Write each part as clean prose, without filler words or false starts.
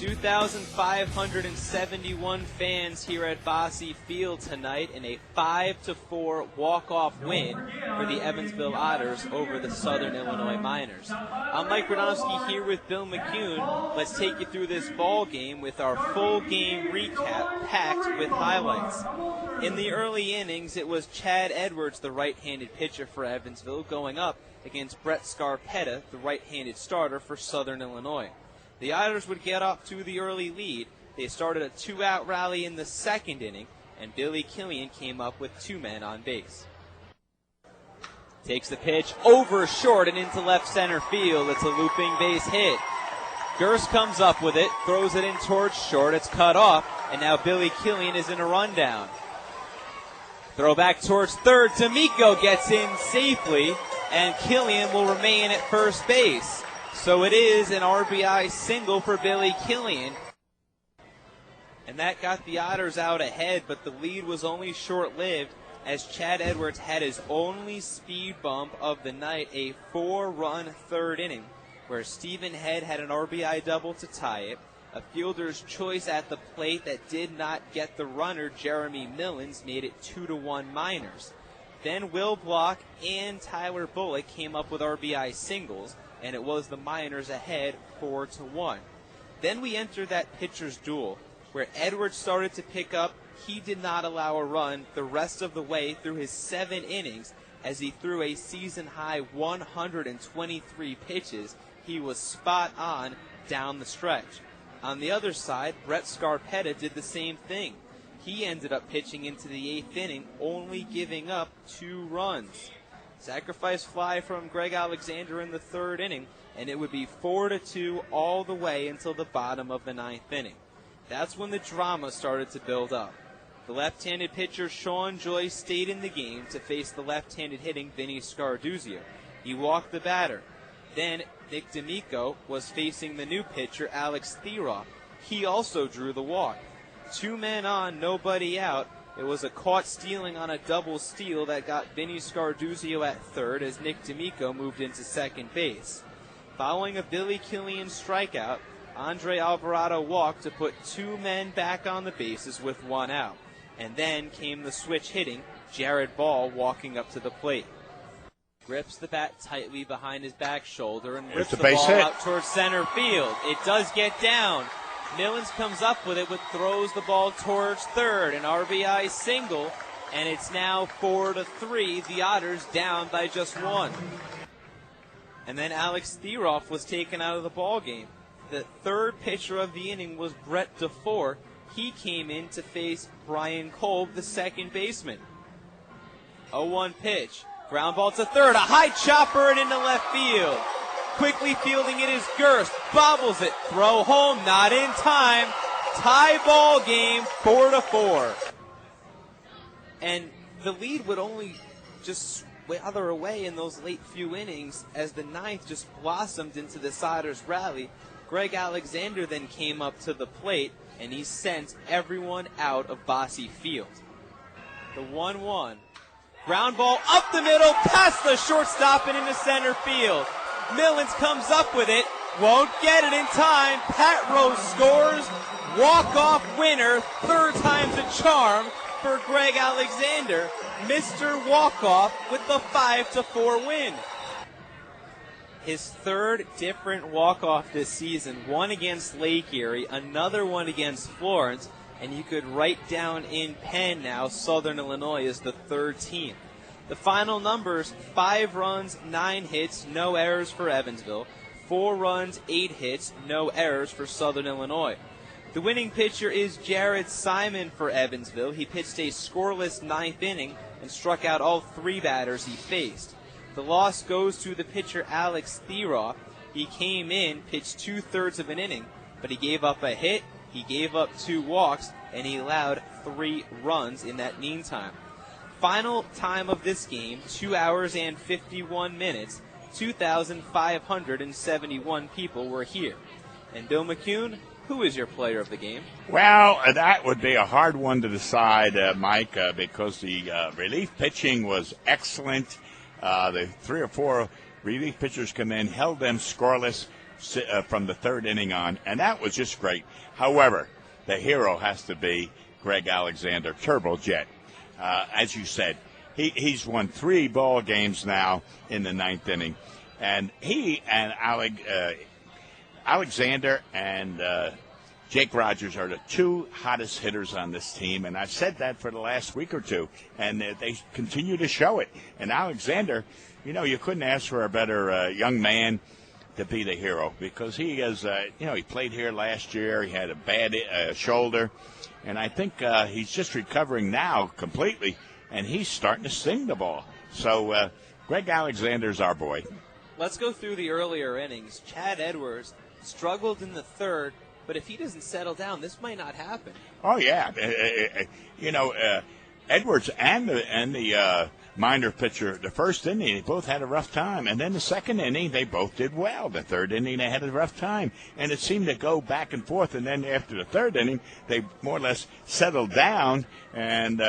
2,571 fans here at Bosse Field tonight in a 5-4 walk-off win for the Evansville Otters over the Southern Illinois Miners. I'm Mike Radomski here with Bill McKeon. Let's take you through this ball game with our full game recap packed with highlights. In the early innings, it was Chad Edwards, the right-handed pitcher for Evansville, going up against Brett Scarpetta, the right-handed starter for Southern Illinois. The Otters would get off to the early lead. They started a two-out rally in the second inning, and Billy Killian came up with two men on base. Takes the pitch over short and into left center field. It's a looping base hit. Gers comes up with it, throws it in towards short. It's cut off, and now Billy Killian is in a rundown. Throw back towards third. D'Amico gets in safely, and Killian will remain at first base. So it is an RBI single for Billy Killian. And that got the Otters out ahead, but the lead was only short-lived as Chad Edwards had his only speed bump of the night, a 4-run third inning, where Stephen Head had an RBI double to tie it. A fielder's choice at the plate that did not get the runner, Jeremy Millens, made it 2-1 Miners. Then Will Block and Tyler Bullock came up with RBI singles, and it was the Miners ahead 4-1. Then we entered that pitcher's duel, where Edwards started to pick up. He did not allow a run the rest of the way through his 7 innings as he threw a season-high 123 pitches. He was spot on down the stretch. On the other side, Brett Scarpetta did the same thing. He ended up pitching into the 8th inning, only giving up 2 runs. Sacrifice fly from Greg Alexander in the 3rd inning, and it would be 4-2 all the way until the bottom of the 9th inning. That's when the drama started to build up. The left-handed pitcher Sean Joyce stayed in the game to face the left-handed hitting Vinny Scarduzio. He walked the batter. Then Nick D'Amico was facing the new pitcher Alex Theroff. He also drew the walk. 2 men on, nobody out. It was a caught stealing on a double steal that got Vinny Scarduzio at third as Nick D'Amico moved into second base. Following a Billy Killian strikeout, Andre Alvarado walked to put 2 men back on the bases with 1 out. And then came the switch hitting, Jared Ball walking up to the plate. Grips the bat tightly behind his back shoulder and rips the ball out towards center field. It does get down. Millens comes up with it, but throws the ball towards third. An RBI single, and it's now 4-3. The Otters down by just 1. And then Alex Theroff was taken out of the ball game. The 3rd pitcher of the inning was Brett DeFore. He came in to face Brian Kolb, the 2nd baseman. 0-1 pitch. Ground ball to third. A high chopper and into left field. Quickly fielding it is Gerst. Bobbles it. Throw home. Not in time. Tie ball game 4-4. And the lead would only just wither away in those late few innings as the 9th just blossomed into the Otters rally. Greg Alexander then came up to the plate, and he sent everyone out of Bosse Field. The 1-1. Ground ball up the middle, past the shortstop and into center field. Millens comes up with it, won't get it in time. Pat Rose scores. Walk-off winner, 3rd time's a charm for Greg Alexander. Mr. Walk-off with the 5-4 win. His 3rd different walk-off this season, one against Lake Erie, another one against Florence, and you could write down in pen now Southern Illinois is the 3rd team. The final numbers, 5 runs, 9 hits, no errors for Evansville, 4 runs, 8 hits, no errors for Southern Illinois. The winning pitcher is Jared Simon for Evansville. He pitched a scoreless 9th inning and struck out all 3 batters he faced. The loss goes to the pitcher Alex Theroff. He came in, pitched 2/3 of an inning, but he gave up a hit, he gave up 2 walks, and he allowed 3 runs in that meantime. Final time of this game, 2 hours and 51 minutes. 2,571 people were here. And Bill McKeon, who is your player of the game? Well, that would be a hard one to decide, Mike, because the relief pitching was excellent. The 3 or 4 relief pitchers come in, held them scoreless. from the third inning on, and that was just great. However, the hero has to be Greg Alexander, Turbojet. As you said, he's won 3 ball games now in the ninth inning, and he and Alexander and Jake Rogers are the 2 hottest hitters on this team, and I've said that for the last week or two, and they continue to show it. And Alexander, you couldn't ask for a better young man to be the hero, because he is, he played here last year. He had a bad shoulder, and I think he's just recovering now completely, and he's starting to sing the ball. So Greg Alexander's our boy. Let's go through the earlier innings. Chad Edwards struggled in the third, but if he doesn't settle down, this might not happen. Oh, yeah. Edwards and the minor pitcher, the first inning, they both had a rough time. And then the second inning, they both did well. The third inning, they had a rough time. And it seemed to go back and forth. And then after the third inning, they more or less settled down. And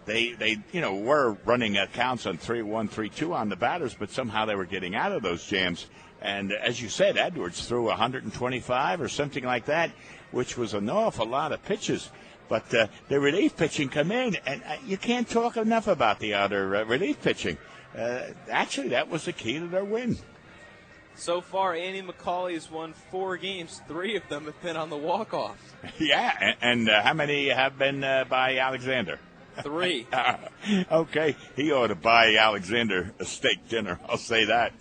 they were running counts on 3-1, 3-2 on the batters, but somehow they were getting out of those jams. And as you said, Edwards threw 125 or something like that, which was an awful lot of pitches. But the relief pitching come in, and you can't talk enough about the Otter relief pitching. Actually, that was the key to their win. So far, Andy McCauley has won 4 games. 3 of them have been on the walk-off. Yeah, and how many have been by Alexander? 3. Okay, he ought to buy Alexander a steak dinner. I'll say that.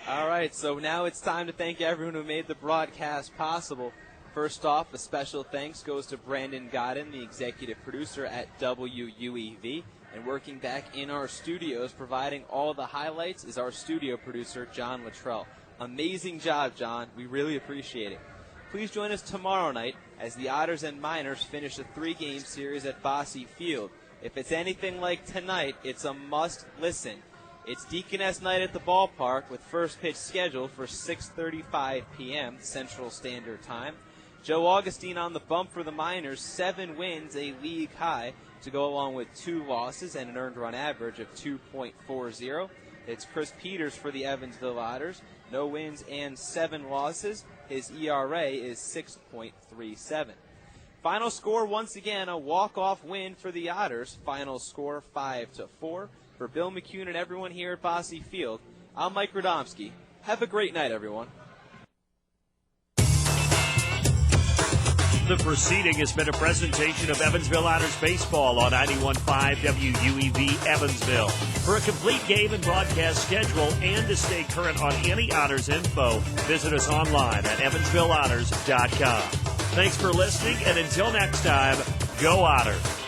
All right, so now it's time to thank everyone who made the broadcast possible. First off, a special thanks goes to Brandon Godden, the executive producer at WUEV. And working back in our studios, providing all the highlights, is our studio producer, John Luttrell. Amazing job, John. We really appreciate it. Please join us tomorrow night as the Otters and Miners finish a 3-game series at Bosse Field. If it's anything like tonight, it's a must-listen. It's Deaconess night at the ballpark with first pitch scheduled for 6:35 p.m. Central Standard Time. Joe Augustine on the bump for the Miners, 7 wins, a league high, to go along with 2 losses and an earned run average of 2.40. It's Chris Peters for the Evansville Otters, no wins and 7 losses. His ERA is 6.37. Final score, once again, a walk-off win for the Otters. Final score 5-4. For Bill McKeon and everyone here at Bosse Field, I'm Mike Radomski. Have a great night, everyone. The proceeding has been a presentation of Evansville Otters Baseball on 91.5 WUEV Evansville. For a complete game and broadcast schedule and to stay current on any Otters info, visit us online at evansvilleotters.com. Thanks for listening, and until next time, go Otters.